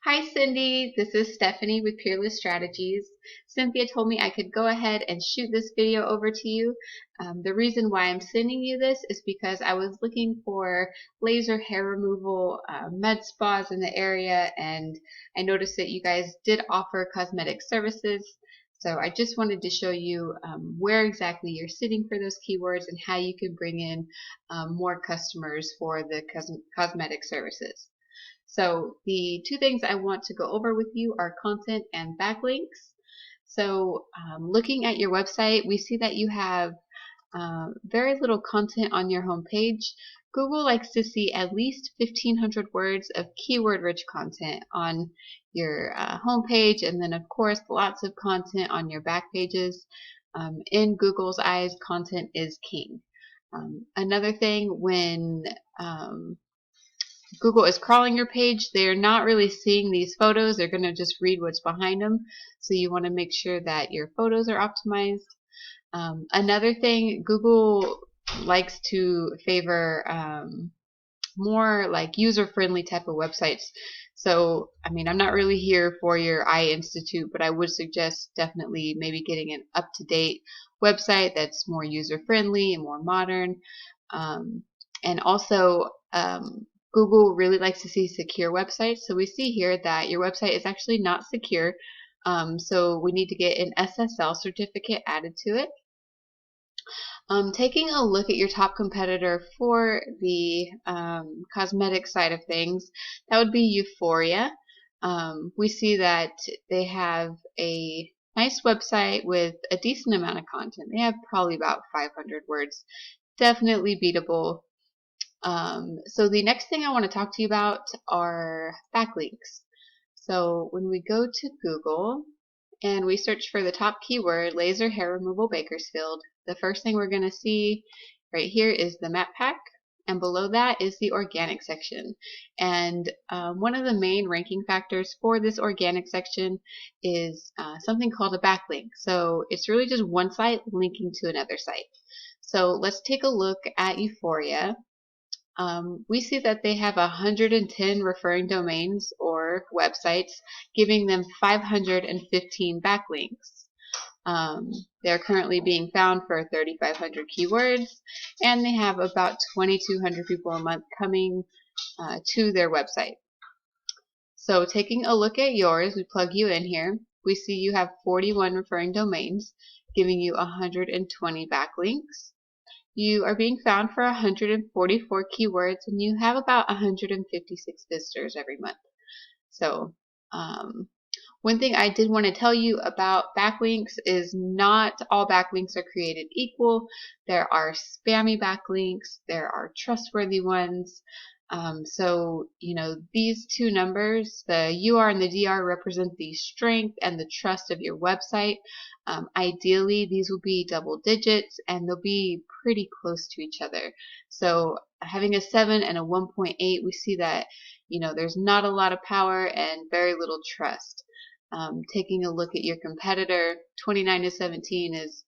Hi Cindy, this is Stephanie with Peerless Strategies. Cynthia told me I could go ahead and shoot this video over to you. The reason why I'm sending you this is because I was looking for laser hair removal med spas in the area, and I noticed that you guys did offer cosmetic services. So I just wanted to show you where exactly you're sitting for those keywords and how you can bring in more customers for the cosmetic services. So the two things I want to go over with you are content and backlinks. So looking at your website, we see that you have very little content on your homepage. Google likes to see at least 1,500 words of keyword-rich content on your homepage, and then of course lots of content on your back pages. In Google's eyes, content is king. Another thing, when Google is crawling your page, they're not really seeing these photos. They're going to just read what's behind them. So you want to make sure that your photos are optimized. Another thing, Google likes to favor more like user-friendly type of websites. So, I mean, I'm not really here for your Eye Institute, but I would suggest definitely maybe getting an up-to-date website that's more user-friendly and more modern. And also, Google really likes to see secure websites. So we see here that your website is actually not secure. So we need to get an SSL certificate added to it. Taking a look at your top competitor for the cosmetic side of things, that would be Euphoria. We see that they have a nice website with a decent amount of content. They have probably about 500 words. Definitely beatable. So the next thing I want to talk to you about are backlinks. So when we go to Google and we search for the top keyword, laser hair removal Bakersfield, the first thing we're going to see right here is the map pack, and below that is the organic section. And one of the main ranking factors for this organic section is something called a backlink. So it's really just one site linking to another site. So let's take a look at Euphoria. We see that they have 110 referring domains or websites, giving them 515 backlinks. They're currently being found for 3,500 keywords, and they have about 2,200 people a month coming to their website. So taking a look at yours, we plug you in here. We see you have 41 referring domains, giving you 120 backlinks. You are being found for 144 keywords, and you have about 156 visitors every month. So one thing I did want to tell you about backlinks is not all backlinks are created equal. There are spammy backlinks, there are trustworthy ones. So, you know, these two numbers, the UR and the DR, represent the strength and the trust of your website. Ideally, these will be double digits, and they'll be pretty close to each other. So having a 7 and a 1.8, we see that, you know, there's not a lot of power and very little trust. Taking a look at your competitor, 29 to 17 is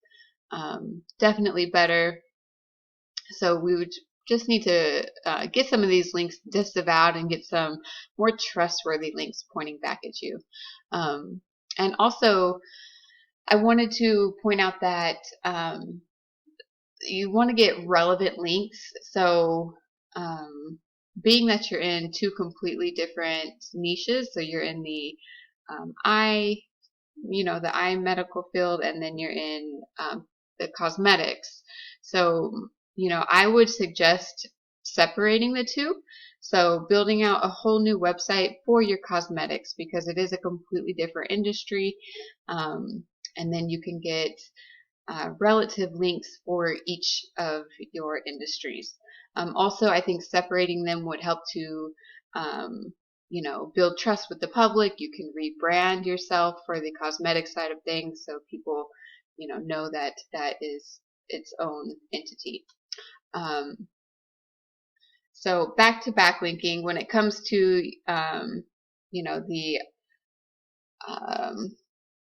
definitely better. So we would just need to get some of these links disavowed and get some more trustworthy links pointing back at you. And also, I wanted to point out that you want to get relevant links. So being that you're in two completely different niches, so you're in the eye, you know, the eye medical field, and then you're in the cosmetics. So, you know, I would suggest separating the two. So building out a whole new website for your cosmetics, because it is a completely different industry. And then you can get relative links for each of your industries. Also, I think separating them would help to you know, build trust with the public. You can rebrand yourself for the cosmetic side of things, so people, you know that that is its own entity. So back to backlinking, when it comes to you know, the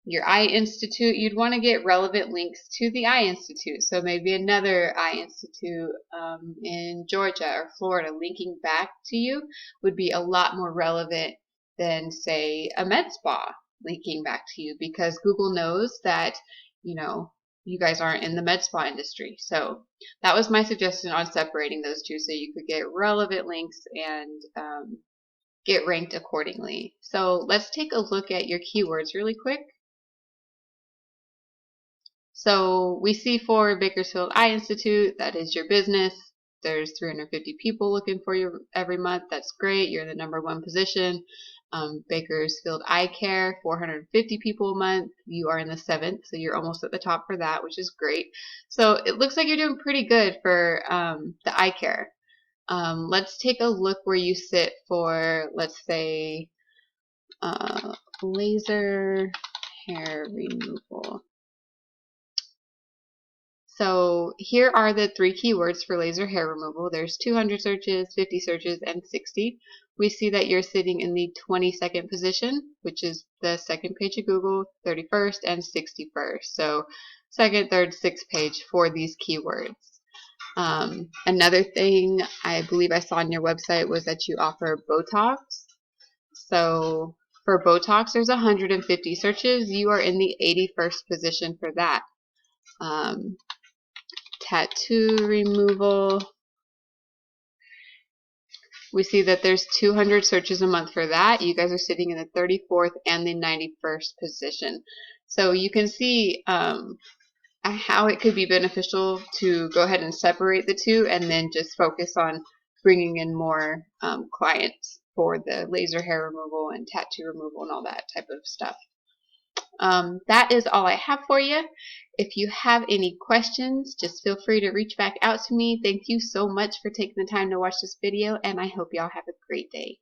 your Eye Institute, you'd want to get relevant links to the Eye Institute. So maybe another Eye Institute in Georgia or Florida linking back to you would be a lot more relevant than, say, a med spa linking back to you, because Google knows that, you know, you guys aren't in the med spa industry. So that was my suggestion on separating those two so you could get relevant links and get ranked accordingly. So let's take a look at your keywords really quick. So we see for Bakersfield Eye Institute, that is your business. There's 350 people looking for you every month. That's great. You're in the #1 position. Bakersfield Eye Care, 450 people a month. You are in the 7th, so you're almost at the top for that, which is great. So it looks like you're doing pretty good for the eye care. Let's take a look where you sit for, let's say, laser hair removal. So here are the 3 keywords for laser hair removal. There's 200 searches, 50 searches, and 60. We see that you're sitting in the 22nd position, which is the 2nd page of Google, 31st, and 61st. So 2nd, 3rd, 6th page for these keywords. Another thing I believe I saw on your website was that you offer botox. So for botox, there's 150 searches. You are in the 81st position for that. Tattoo removal. We see that there's 200 searches a month for that. You guys are sitting in the 34th and the 91st position. So you can see how it could be beneficial to go ahead and separate the two and then just focus on bringing in more clients for the laser hair removal and tattoo removal and all that type of stuff. That is all I have for you. If you have any questions, just feel free to reach back out to me. Thank you so much for taking the time to watch this video, and I hope y'all have a great day.